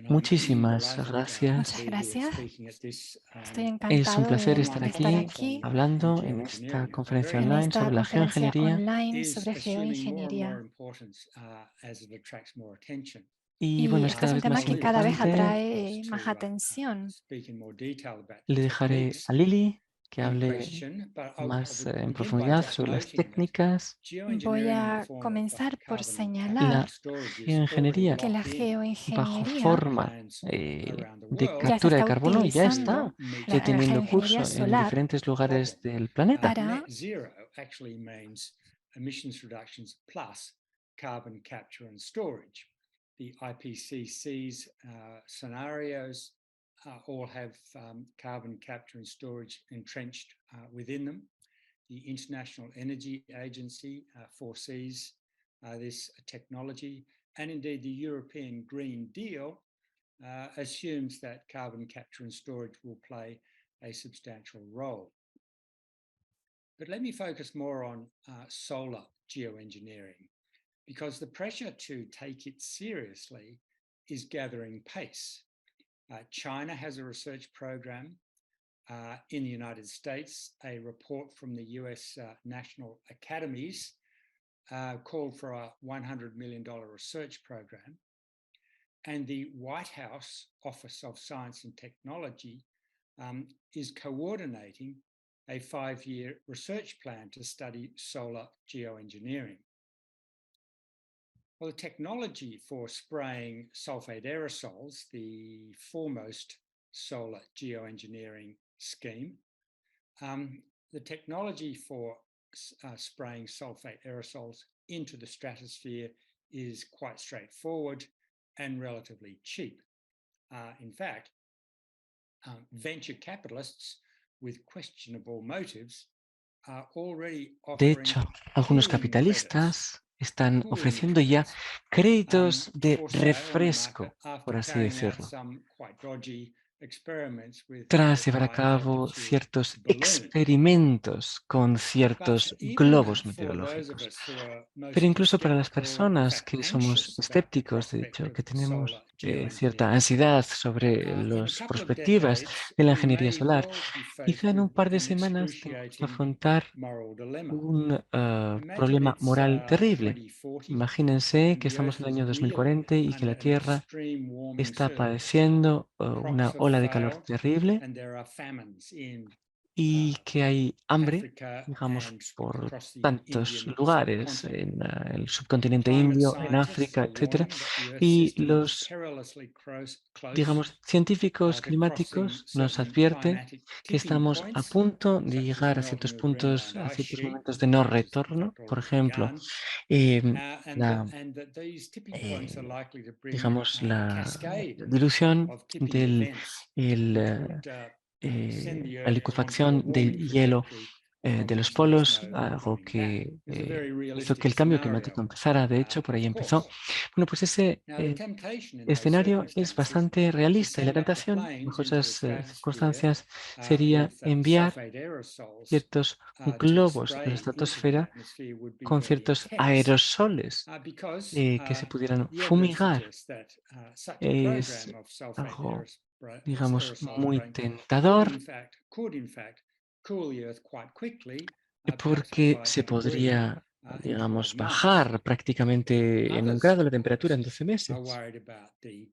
Muchísimas gracias. Muchas gracias. Estoy Es un encantado placer de estar estar aquí aquí hablando en esta conferencia en online esta sobre la conferencia geoingeniería. online sobre geoingeniería. Y bueno, Y es este es cada un vez tema más que cada vez importante. atrae más atención. Le dejaré a Lili que hable más en profundidad sobre las técnicas. Voy a comenzar por La señalar geoingeniería que la bajo geoingeniería forma de ya se captura de está carbono ya utilizando, está la teniendo geoingeniería curso en solar, diferentes lugares del planeta. para The IPCC's scenarios all have carbon capture and storage entrenched within them. The International Energy Agency foresees this technology, and indeed the European Green Deal assumes that carbon capture and storage will play a substantial role. But let me focus more on solar geoengineering, because the pressure to take it seriously is gathering pace. China has a research program. In the United States, a report from the US National Academies called for a $100 million research program. And the White House Office of Science and Technology is coordinating a 5-year research plan to study solar geoengineering. Well, the technology for spraying sulfate aerosols, the foremost solar geoengineering scheme, the technology for spraying sulfate aerosols into the stratosphere is quite straightforward and relatively cheap. In fact, venture capitalists with questionable motives are already De offering hecho, algunos cooling credits. capitalistas están ofreciendo ya créditos de For sale on the refresco, market after por así carrying out decirlo, some quite dodgy experiments with tras llevar a high cabo altitude ciertos balloons. experimentos con But ciertos even globos for those of meteorológicos. us who are Pero mostly incluso para las skeptical, in personas fact que somos anxious about the escépticos, de prospect hecho, of que solar tenemos cierta geoengineering, ansiedad sobre in a las couple of perspectivas decades, de la we ingeniería may solar, well be faced quizá en with un par de an semanas tengamos que excruciating afrontar moral dilemma. un Imagine problema it's moral terrible. 2040 Imagínense and que the estamos Earth en el is año reeling 2040 y que la under an Tierra extreme warming está surge. padeciendo Crops una have ola de calor failed terrible and there are famines in y que hay hambre, Africa digamos, and por across the tantos Indian lugares, subcontinent. en el subcontinente Climate indio, en scientists África, are etcétera, warning that the Earth y system is los, perilously close digamos, científicos to crossing climáticos nos certain advierten climatic que tipping estamos a points, punto de such as the llegar a melting ciertos of the puntos, Greenland a ice ciertos sheet, momentos de no which has in retorno. fact Por already ejemplo, begun, la, and that these tipping points are eh, likely to bring digamos, a la cascade dilución of tipping del events el, which would send the la Earth onto a licuefacción del warming hielo trajectory de from los which there is polos, no algo coming back. que It's a very hizo que realistic el cambio climático scenario, empezara. De hecho, por ahí of empezó. course. Bueno, pues ese Now, the temptation in those escenario es circumstances bastante to realista y la send up the tentación, planes bajo into the esas stratosphere circunstancias, sería with enviar sulfate aerosols ciertos to globos a la spray into the estratosfera atmosphere would be con very ciertos intense aerosoles because que se pudieran the evidence fumigar. suggests that such a Es program of sulfate algo, digamos, aerosol muy spraying tentador could in fact cool the Earth quite quickly, perhaps porque by se a degree podría, in 12 digamos, months. bajar prácticamente en un Others, grado la of temperatura course, en 12 are meses. worried about the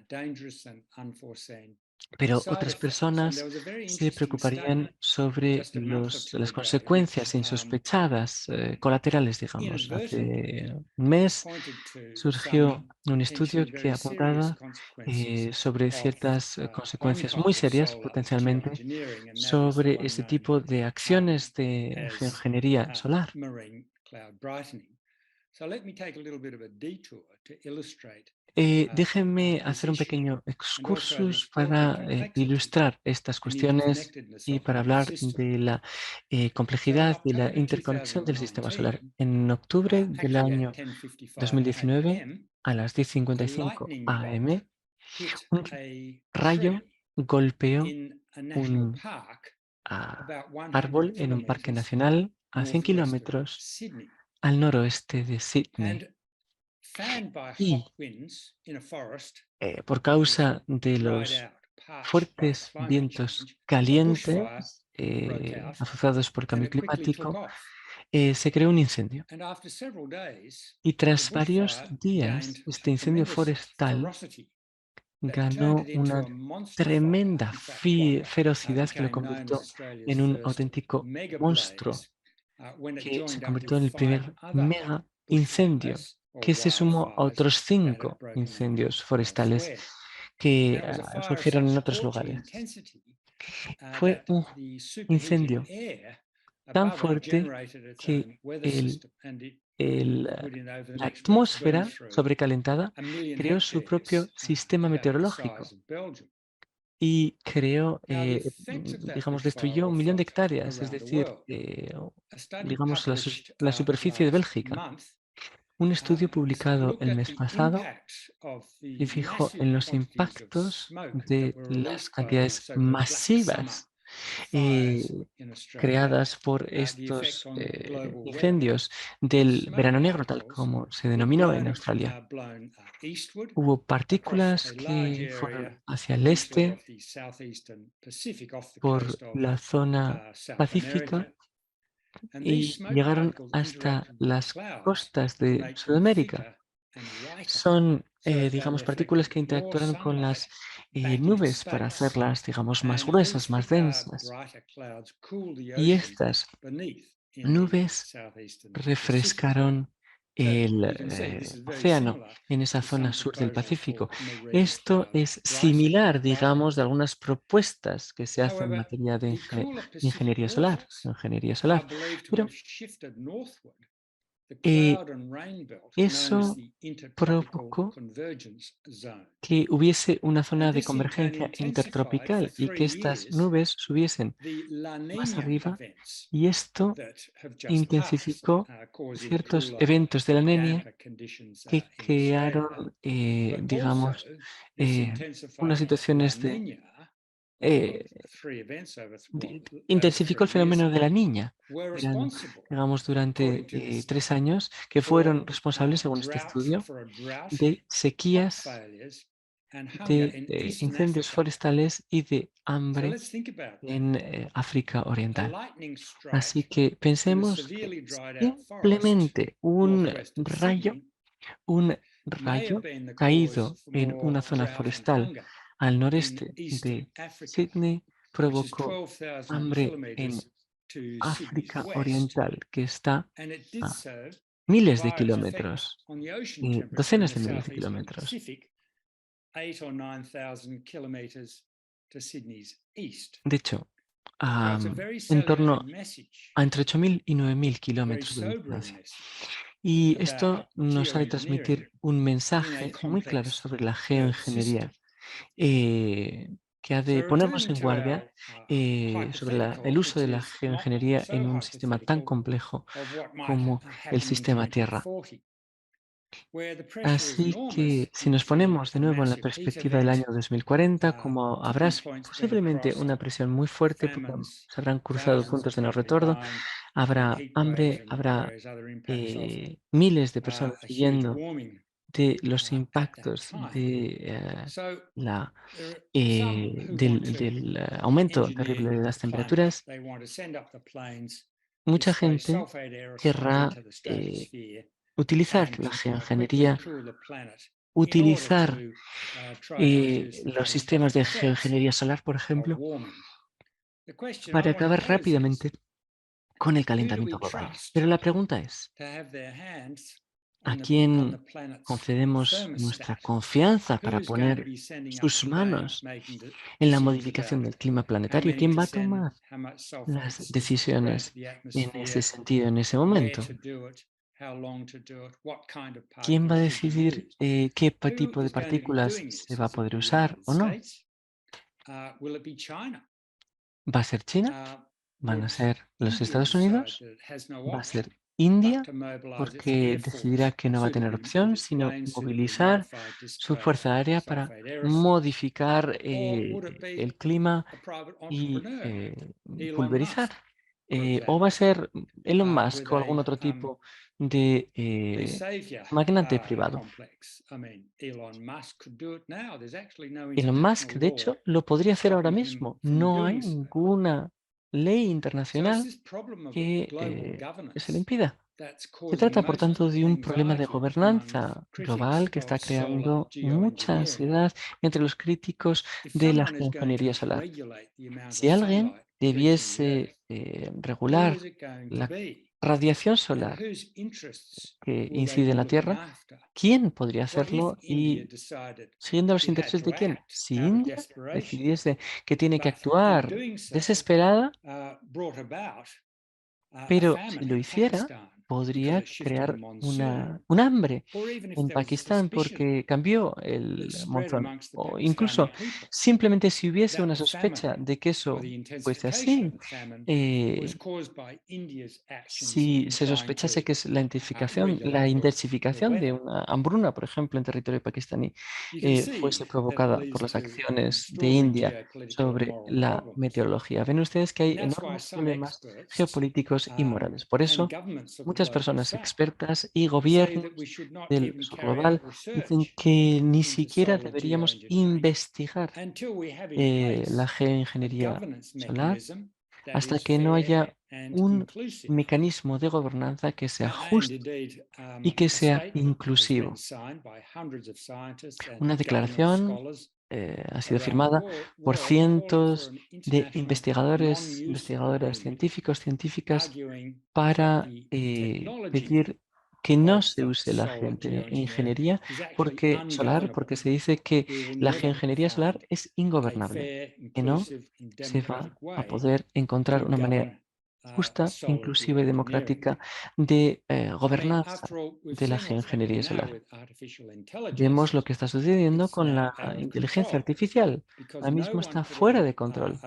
dangerous and unforeseen Pero side otras effects. And there personas was a very se interesting study preocuparían sobre just a month or two las ago, consecuencias which insospechadas, colaterales, digamos. inadvertently Hace un mes pointed to some surgió un estudio potentially que very serious apuntaba consequences sobre of ciertas one consecuencias muy type of serias, solar potencialmente, geoengineering, and that is the sobre one este known tipo de acciones de as geoingeniería solar. marine cloud brightening. So let me take a little bit of a detour to illustrate Déjenme this hacer un issue pequeño and also the excursus extraordinary para complexity ilustrar estas and cuestiones interconnectedness y of the para whole hablar system. de la So in complejidad y la October interconexión del sistema solar. 2019, En octubre del actually at año 10:55 2019, a.m., a las a 10:55 lightning bolt am, hit un a rayo tree golpeó in a national un park about árbol 100 en un parque kilometers nacional a 100 northwest of kilómetros Sydney. al noroeste de Sydney. And Y por causa de los fuertes vientos calientes azuzados por el cambio climático, se creó un incendio. Y tras varios días, este incendio forestal ganó una tremenda ferocidad que lo convirtió en un auténtico monstruo, que se convirtió en el primer mega incendio, que se sumó a otros 5 incendios forestales que surgieron en otros lugares. Fue un incendio tan fuerte que la atmósfera sobrecalentada creó su propio sistema meteorológico y creó, digamos, destruyó 1 millón de hectáreas, es decir, digamos, la superficie de Bélgica. Un estudio publicado el mes pasado se fijó en los impactos de las cantidades masivas creadas por estos incendios del verano negro, tal como se denominó en Australia. Hubo partículas que fueron hacia el este por la zona pacífica y llegaron hasta las costas de Sudamérica. Son, digamos, partículas que interactúan con las nubes para hacerlas, digamos, más gruesas, más densas. Y estas nubes refrescaron el océano en esa zona sur del Pacífico. Esto es similar, digamos, de algunas propuestas que se hacen en materia de ingeniería solar, pero eso provocó que hubiese una zona de convergencia intertropical y que estas nubes subiesen más arriba, y esto intensificó ciertos eventos de la Niña que crearon, digamos, unas situaciones intensificó el fenómeno de la Niña. Eran, digamos, durante 3 años que fueron responsables, según este estudio, de sequías, de incendios forestales y de hambre en África Oriental. Así que pensemos que simplemente un rayo caído en una zona forestal al noreste de Sydney provocó hambre en África Oriental, que está a miles de kilómetros, docenas de miles de kilómetros. De hecho, en torno a entre 8.000 y 9.000 kilómetros de distancia. Y esto nos ha de transmitir un mensaje muy claro sobre la geoingeniería, que ha de ponernos en guardia sobre el uso de la geoingeniería en un sistema tan complejo como el sistema Tierra. Así que si nos ponemos de nuevo en la perspectiva del año 2040, como habrá posiblemente una presión muy fuerte, porque se habrán cruzado puntos de no retorno, habrá hambre, habrá miles de personas huyendo de los impactos del aumento terrible de las temperaturas. Mucha gente querrá utilizar la geoingeniería, utilizar los sistemas de geoingeniería solar, por ejemplo, para acabar rápidamente con el calentamiento global. Pero la pregunta es, ¿a quién concedemos nuestra confianza para poner sus manos en la modificación del clima planetario? ¿Quién va a tomar las decisiones en ese sentido, en ese momento? ¿Quién va a decidir qué tipo de partículas se va a poder usar o no? ¿Va a ser China? ¿Van a ser los Estados Unidos? ¿Va a ser India? Porque decidirá que no va a tener opción sino movilizar su fuerza aérea para modificar el clima y pulverizar o va a ser Elon Musk o algún otro tipo de magnate privado. Elon Musk, de hecho, lo podría hacer ahora mismo. No hay ninguna ley internacional que se le impida. Se trata, por tanto, de un problema de gobernanza global que está creando mucha ansiedad entre los críticos de la geoingeniería solar. Si alguien debiese regular la radiación solar que incide en la Tierra, ¿quién podría hacerlo y siguiendo los intereses de quién? Si India decidiese que tiene que actuar desesperada, pero si lo hiciera, podría crear un hambre en Pakistán porque cambió el monzón. O incluso simplemente si hubiese una sospecha de que eso fuese así, eh, si se sospechase que es la intensificación de una hambruna, por ejemplo, en territorio pakistaní, fuese provocada por las acciones de India sobre la meteorología. Ven ustedes que hay enormes problemas geopolíticos y morales. Por eso, muchas personas expertas y gobiernos del sur global dicen que ni siquiera deberíamos investigar la geoingeniería solar hasta que no haya un mecanismo de gobernanza que sea justo y que sea inclusivo. Una declaración ha sido firmada por cientos de investigadores, investigadoras científicos, científicas para pedir que no se use la geoingeniería solar porque se dice que la geoingeniería solar es ingobernable, que no se va a poder encontrar una manera justa, inclusiva y democrática de gobernanza de la geoingeniería solar. Vemos lo que está sucediendo con la inteligencia artificial. Ahora mismo está fuera de control.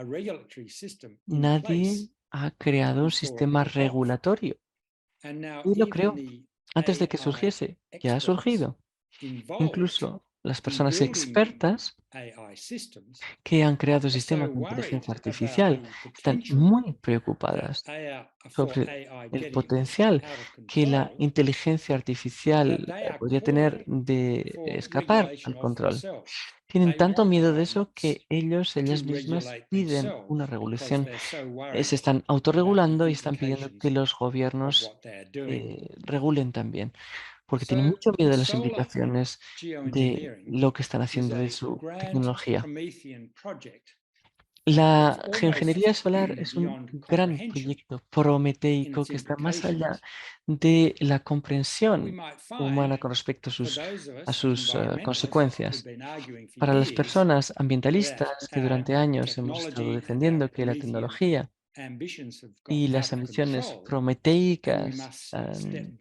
Nadie ha creado un sistema regulatorio. Y lo creó antes de que surgiese. Ya ha surgido. Incluso las personas expertas que han creado sistemas de inteligencia artificial están muy preocupadas sobre el potencial que la inteligencia artificial podría tener de escapar al control. Tienen tanto miedo de eso que ellas mismas piden una regulación. Se están autorregulando y están pidiendo que los gobiernos regulen también, porque tienen mucho miedo de las implicaciones de lo que están haciendo de su tecnología. La geoingeniería solar es un gran proyecto prometeico que está más allá de la comprensión humana con respecto a sus consecuencias. Para las personas ambientalistas que durante años hemos estado defendiendo que la tecnología y las ambiciones prometeicas han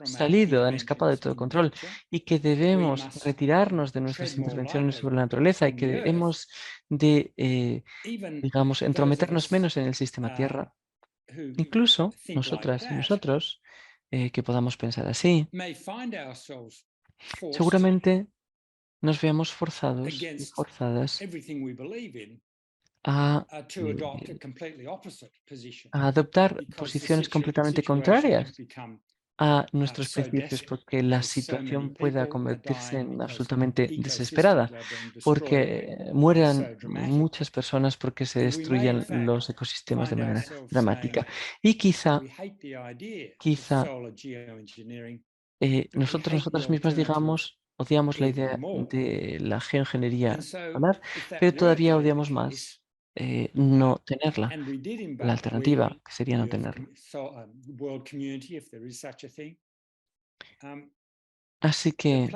salido, han escapado de todo control y que debemos retirarnos de nuestras intervenciones sobre la naturaleza y que hemos de, digamos, entrometernos menos en el sistema Tierra. Incluso nosotras y nosotros, que podamos pensar así, seguramente nos veamos forzados y forzadas a, a adoptar posiciones completamente contrarias a nuestros principios porque la situación pueda convertirse en absolutamente desesperada, porque mueran muchas personas porque se destruyan los ecosistemas de manera dramática. Y quizá nosotras mismas digamos, odiamos la idea de la geoingeniería solar, pero todavía odiamos más no tenerla, la alternativa que sería no tenerla. Así que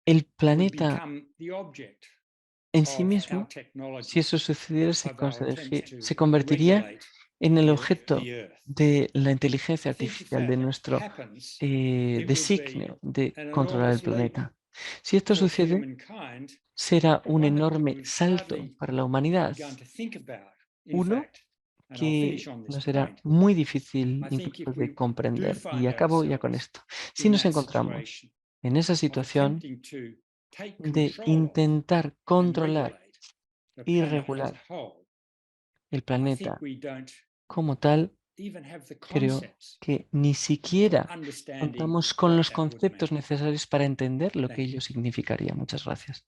el planeta en sí mismo, si eso sucediera, se convertiría en el objeto de la inteligencia artificial, de nuestro designio de controlar el planeta. Si esto sucede, será un enorme salto para la humanidad. Uno que nos será muy difícil incluso de comprender. Y acabo ya con esto. Si nos encontramos en esa situación de intentar controlar y regular el planeta como tal, creo que ni siquiera contamos con los conceptos necesarios para entender lo que ello significaría. Muchas gracias.